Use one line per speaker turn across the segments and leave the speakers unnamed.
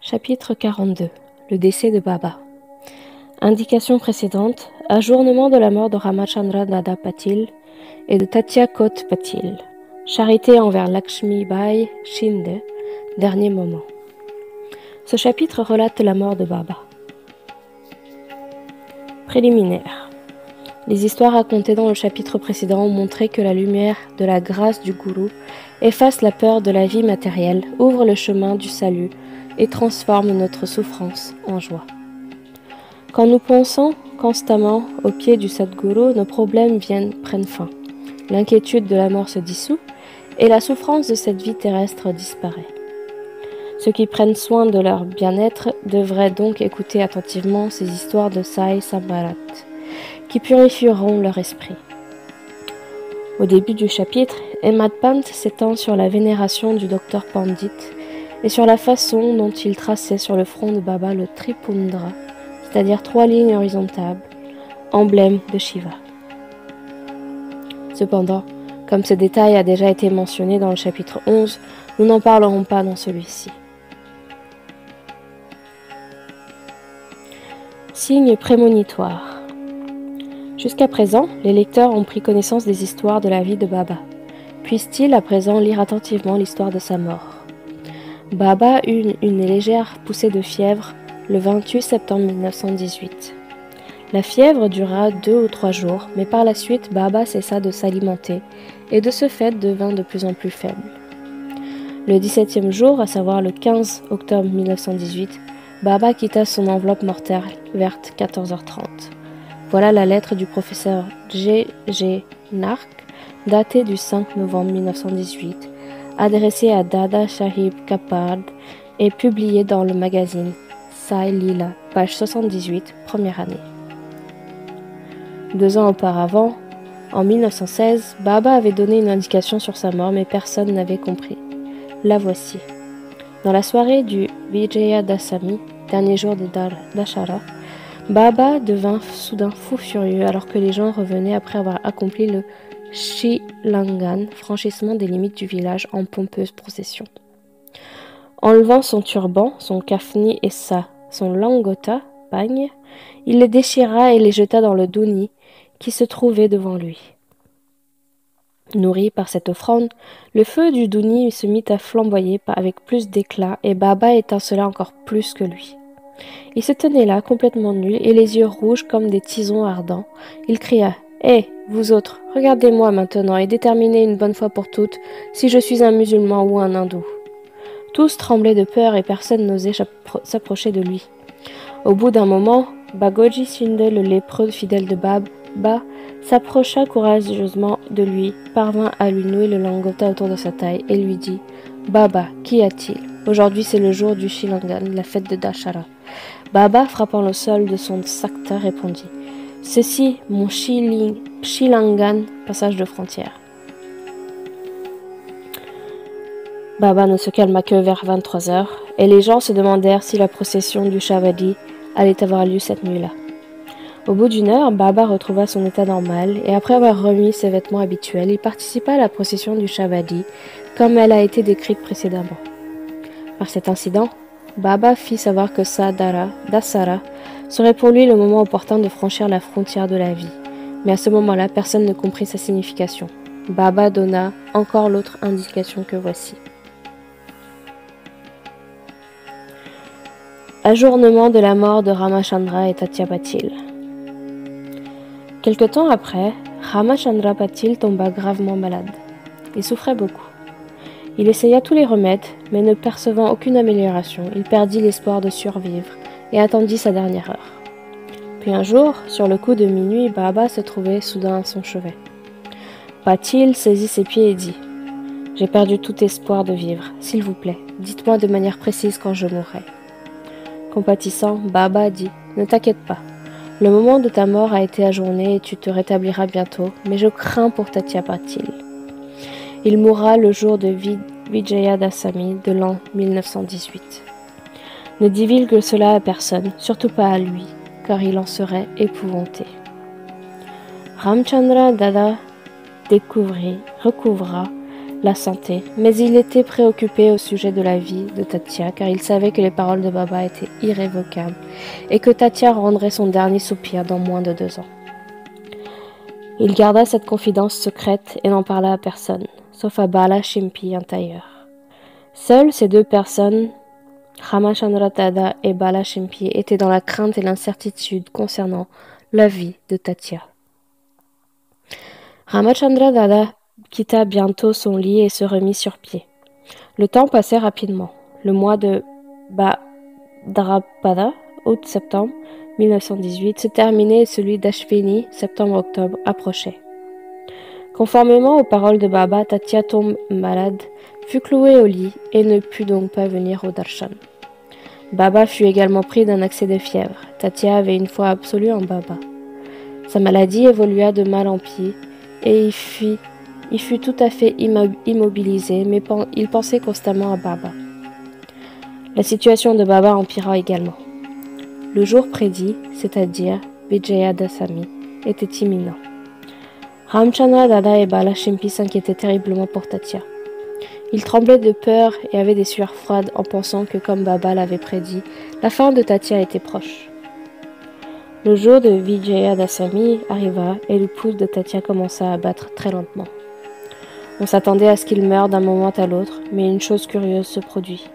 Chapitre 42. Le décès de Baba. Indication précédente. Ajournement de la mort de Ramachandra Dada Patil et de Tatya Kot Patil. Charité envers Lakshmi Bai Shinde. Dernier moment. Ce chapitre relate la mort de Baba. Préliminaire. Les histoires racontées dans le chapitre précédent ont montré que la lumière de la grâce du gourou efface la peur de la vie matérielle, ouvre le chemin du salut et transforme notre souffrance en joie. Quand nous pensons constamment au pied du Sadguru, nos problèmes prennent fin. L'inquiétude de la mort se dissout et la souffrance de cette vie terrestre disparaît. Ceux qui prennent soin de leur bien-être devraient donc écouter attentivement ces histoires de Sai Sambarat, qui purifieront leur esprit. Au début du chapitre, Hemad Pant s'étend sur la vénération du docteur Pandit et sur la façon dont il traçait sur le front de Baba le Tripundra, c'est-à-dire 3 lignes horizontales, emblème de Shiva. Cependant, comme ce détail a déjà été mentionné dans le chapitre 11, nous n'en parlerons pas dans celui-ci. Signe prémonitoire. Jusqu'à présent, les lecteurs ont pris connaissance des histoires de la vie de Baba. Puissent-ils à présent lire attentivement l'histoire de sa mort? Baba eut une légère poussée de fièvre le 28 septembre 1918. La fièvre dura 2 ou 3 jours, mais par la suite, Baba cessa de s'alimenter et de ce fait devint de plus en plus faible. Le 17e jour, à savoir le 15 octobre 1918, Baba quitta son enveloppe mortelle vers 14h30. Voilà la lettre du professeur G.G. Nark, datée du 5 novembre 1918, adressée à Dada Shahib Kapad et publiée dans le magazine Sai Lila, page 78, première année. 2 ans auparavant, en 1916, Baba avait donné une indication sur sa mort, mais personne n'avait compris. La voici. Dans la soirée du Vijayadasami, dernier jour de Dashara, Baba devint soudain fou furieux alors que les gens revenaient après avoir accompli le Shilangan, franchissement des limites du village en pompeuse procession. Enlevant son turban, son kafni et son langota, pagne, il les déchira et les jeta dans le Duni qui se trouvait devant lui. Nourri par cette offrande, le feu du Duni se mit à flamboyer avec plus d'éclat et Baba étincela encore plus que lui. Il se tenait là, complètement nul, et les yeux rouges comme des tisons ardents. Il cria « Hé, vous autres, regardez-moi maintenant et déterminez une bonne fois pour toutes si je suis un musulman ou un hindou. » Tous tremblaient de peur et personne n'osait s'approcher de lui. Au bout d'un moment, Bagoji Shinde, le lépreux fidèle de Baba, s'approcha courageusement de lui, parvint à lui nouer le langota autour de sa taille et lui dit « Baba, qu'y a-t-il? Aujourd'hui c'est le jour du Shilangan, la fête de Dashara. » Baba, frappant le sol de son sakta, répondit « Ceci, mon Shilangan, passage de frontière. » Baba ne se calma que vers 23h, et les gens se demandèrent si la procession du Shavadi allait avoir lieu cette nuit-là. Au bout d'1 heure, Baba retrouva son état normal, et après avoir remis ses vêtements habituels, il participa à la procession du Shavadi, comme elle a été décrite précédemment. Par cet incident, Baba fit savoir que Dasara serait pour lui le moment opportun de franchir la frontière de la vie. Mais à ce moment-là, personne ne comprit sa signification. Baba donna encore l'autre indication que voici. Ajournement de la mort de Ramachandra et Tatya Patil. Quelque temps après, Ramachandra Patil tomba gravement malade. Il souffrait beaucoup. Il essaya tous les remèdes, mais ne percevant aucune amélioration, il perdit l'espoir de survivre et attendit sa dernière heure. Puis un jour, sur le coup de minuit, Baba se trouvait soudain à son chevet. Patil saisit ses pieds et dit « J'ai perdu tout espoir de vivre. S'il vous plaît, dites-moi de manière précise quand je mourrai. » Compatissant, Baba dit « Ne t'inquiète pas. Le moment de ta mort a été ajourné et tu te rétabliras bientôt, mais je crains pour Tatya Patil. » Il mourra le jour de Vijayadasami de l'an 1918. Ne divulgue cela à personne, surtout pas à lui, car il en serait épouvanté. Ramchandra Dada recouvra la santé, mais il était préoccupé au sujet de la vie de Tatia car il savait que les paroles de Baba étaient irrévocables et que Tatia rendrait son dernier soupir dans moins de 2 ans. Il garda cette confidence secrète et n'en parla à personne, sauf à Bala Shimpi, un tailleur. Seules ces 2 personnes, Ramachandra Dada et Bala Shimpi, étaient dans la crainte et l'incertitude concernant la vie de Tatia. Ramachandra Dada quitta bientôt son lit et se remit sur pied. Le temps passait rapidement. Le mois de Bhadrapada, août-septembre 1918, se terminait et celui d'Ashvini, septembre-octobre, approchait. Conformément aux paroles de Baba, Tatia tombe malade, fut clouée au lit et ne put donc pas venir au darshan. Baba fut également pris d'un accès de fièvre. Tatia avait une foi absolue en Baba. Sa maladie évolua de mal en pis et il fut tout à fait immobilisé, mais il pensait constamment à Baba. La situation de Baba empira également. Le jour prédit, c'est-à-dire Vijayadasami, était imminent. Ramchandra Dada et Bala Shimpi s'inquiétaient terriblement pour Tatia. Ils tremblaient de peur et avaient des sueurs froides en pensant que, comme Baba l'avait prédit, la fin de Tatia était proche. Le jour de Vijayadasami arriva et le pouls de Tatia commença à battre très lentement. On s'attendait à ce qu'il meure d'un moment à l'autre, mais une chose curieuse se produit.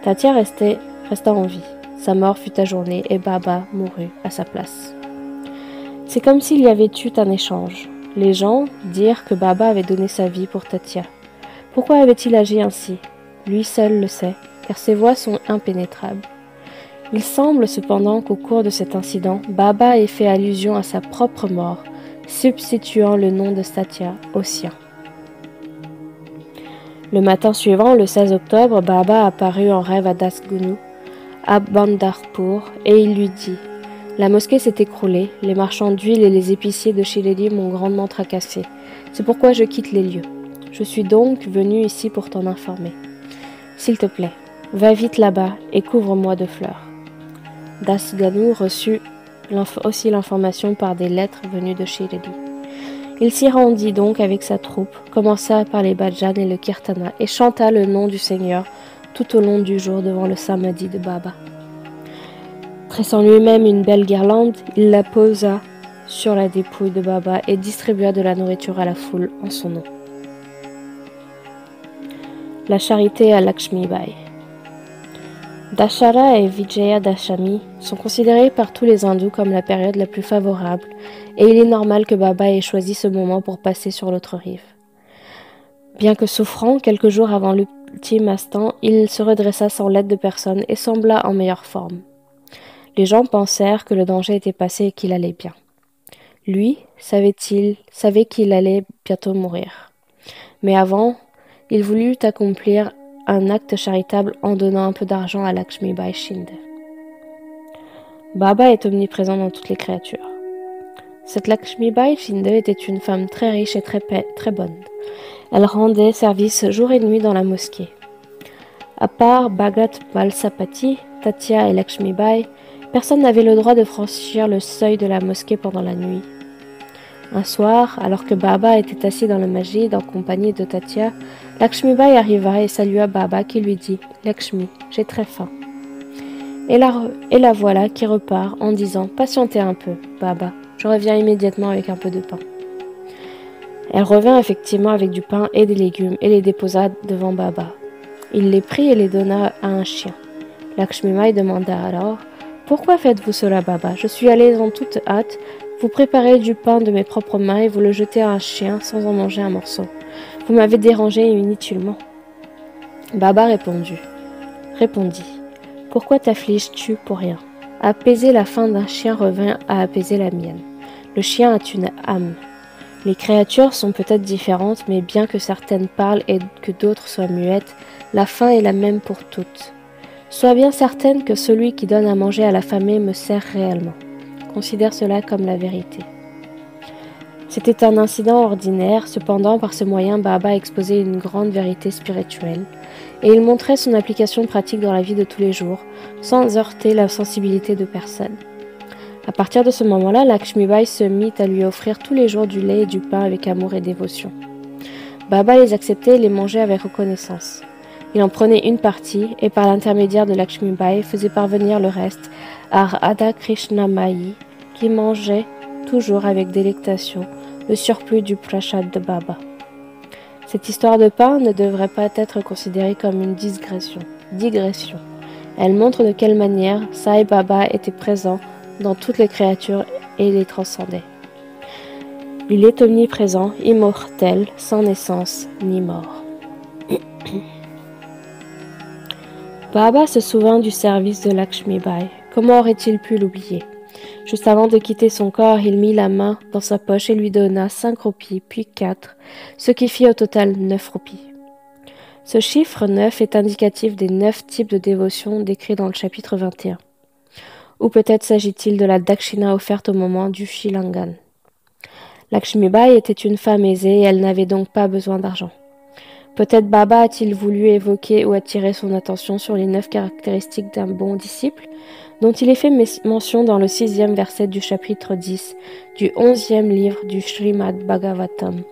Tatia resta en vie. Sa mort fut ajournée et Baba mourut à sa place. C'est comme s'il y avait eu un échange. Les gens dirent que Baba avait donné sa vie pour Tatia. Pourquoi avait-il agi ainsi? Lui seul le sait, car ses voix sont impénétrables. Il semble cependant qu'au cours de cet incident, Baba ait fait allusion à sa propre mort, substituant le nom de Tatia au sien. Le matin suivant, le 16 octobre, Baba apparut en rêve à Das Gunu, à Bandarpur, et il lui dit « La mosquée s'est écroulée, les marchands d'huile et les épiciers de Shireli m'ont grandement tracassé. C'est pourquoi je quitte les lieux. Je suis donc venu ici pour t'en informer. S'il te plaît, va vite là-bas et couvre-moi de fleurs. » Das Gunu reçut aussi l'information par des lettres venues de Shireli. Il s'y rendit donc avec sa troupe, commença par les bhajans et le kirtana et chanta le nom du Seigneur tout au long du jour devant le samadhi de Baba. Tressant lui-même une belle guirlande, il la posa sur la dépouille de Baba et distribua de la nourriture à la foule en son nom. La charité à Lakshmi Bai. Dashara et Vijayadashami sont considérés par tous les hindous comme la période la plus favorable et il est normal que Baba ait choisi ce moment pour passer sur l'autre rive. Bien que souffrant, quelques jours avant l'ultime instant, il se redressa sans l'aide de personne et sembla en meilleure forme. Les gens pensèrent que le danger était passé et qu'il allait bien. Lui, savait qu'il allait bientôt mourir. Mais avant, il voulut accomplir un acte charitable en donnant un peu d'argent à Lakshmi Bai Shinde. Baba est omniprésent dans toutes les créatures. Cette Lakshmi Bai Shinde était une femme très riche et très bonne. Elle rendait service jour et nuit dans la mosquée. À part Bhagat Balsapati, Tatia et Lakshmi Bai, personne n'avait le droit de franchir le seuil de la mosquée pendant la nuit. Un soir, alors que Baba était assis dans le masjid en compagnie de Tatia, Lakshmi Bai arriva et salua Baba qui lui dit « Lakshmi, j'ai très faim ». Et la voilà qui repart en disant « Patientez un peu, Baba, je reviens immédiatement avec un peu de pain ». Elle revint effectivement avec du pain et des légumes et les déposa devant Baba. Il les prit et les donna à un chien. Lakshmi Bai demanda alors « Pourquoi faites-vous cela, Baba? Je suis allée en toute hâte. Vous préparez du pain de mes propres mains et vous le jetez à un chien sans en manger un morceau. Vous m'avez dérangé inutilement. » Baba répondit « Pourquoi t'affliges-tu pour rien? Apaiser la faim d'un chien revient à apaiser la mienne. Le chien a une âme. Les créatures sont peut-être différentes, mais bien que certaines parlent et que d'autres soient muettes, la faim est la même pour toutes. Sois bien certaine que celui qui donne à manger à l'affamé me sert réellement. Considère cela comme la vérité. » C'était un incident ordinaire, cependant par ce moyen Baba exposait une grande vérité spirituelle, et il montrait son application pratique dans la vie de tous les jours, sans heurter la sensibilité de personne. À partir de ce moment-là, Lakshmi Bai se mit à lui offrir tous les jours du lait et du pain avec amour et dévotion. Baba les acceptait et les mangeait avec reconnaissance. Il en prenait une partie et par l'intermédiaire de Lakshmibai faisait parvenir le reste à Radha Krishnamai qui mangeait toujours avec délectation le surplus du prasad de Baba. Cette histoire de pain ne devrait pas être considérée comme une digression. Elle montre de quelle manière Sai Baba était présent dans toutes les créatures et les transcendait. Il est omniprésent, immortel, sans naissance ni mort. Baba se souvint du service de Lakshmibai. Comment aurait-il pu l'oublier? Juste avant de quitter son corps, il mit la main dans sa poche et lui donna 5 roupies, puis 4, ce qui fit au total 9 roupies. Ce chiffre 9 est indicatif des 9 types de dévotion décrits dans le chapitre 21. Ou peut-être s'agit-il de la dakshina offerte au moment du Shilangan. Lakshmibai était une femme aisée et elle n'avait donc pas besoin d'argent. Peut-être Baba a-t-il voulu évoquer ou attirer son attention sur les 9 caractéristiques d'un bon disciple, dont il est fait mention dans le 6e verset du chapitre 10 du 11e livre du Srimad Bhagavatam.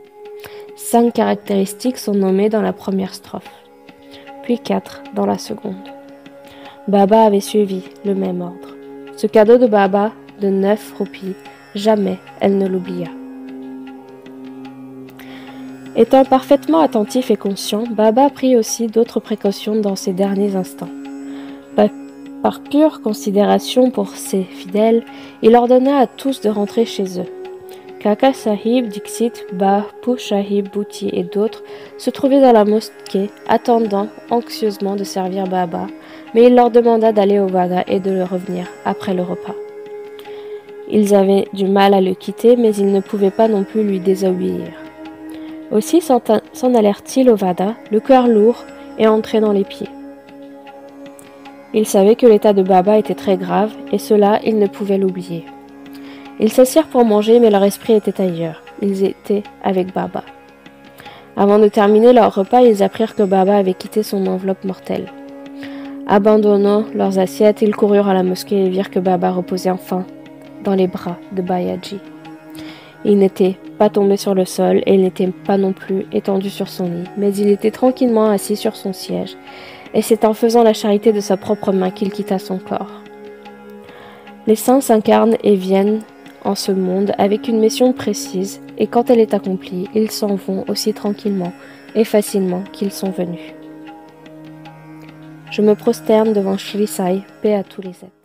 5 caractéristiques sont nommées dans la première strophe, puis 4 dans la seconde. Baba avait suivi le même ordre. Ce cadeau de Baba de 9 roupies, jamais elle ne l'oublia. Étant parfaitement attentif et conscient, Baba prit aussi d'autres précautions dans ses derniers instants. Par pure considération pour ses fidèles, il ordonna à tous de rentrer chez eux. Kaka Sahib, Dixit, Bapu Sahib, Bhuti et d'autres se trouvaient dans la mosquée, attendant anxieusement de servir Baba, mais il leur demanda d'aller au Vaga et de le revenir après le repas. Ils avaient du mal à le quitter, mais ils ne pouvaient pas non plus lui désobéir. Aussi s'en allèrent-ils au Vada, le cœur lourd et entrés dans les pieds. Ils savaient que l'état de Baba était très grave, et cela, ils ne pouvaient l'oublier. Ils s'assirent pour manger, mais leur esprit était ailleurs. Ils étaient avec Baba. Avant de terminer leur repas, ils apprirent que Baba avait quitté son enveloppe mortelle. Abandonnant leurs assiettes, ils coururent à la mosquée et virent que Baba reposait enfin dans les bras de Bayaji. Il n'était pas tombé sur le sol et il n'était pas non plus étendu sur son lit, mais il était tranquillement assis sur son siège, et c'est en faisant la charité de sa propre main qu'il quitta son corps. Les saints s'incarnent et viennent en ce monde avec une mission précise, et quand elle est accomplie, ils s'en vont aussi tranquillement et facilement qu'ils sont venus. Je me prosterne devant Shri Sai, paix à tous les êtres.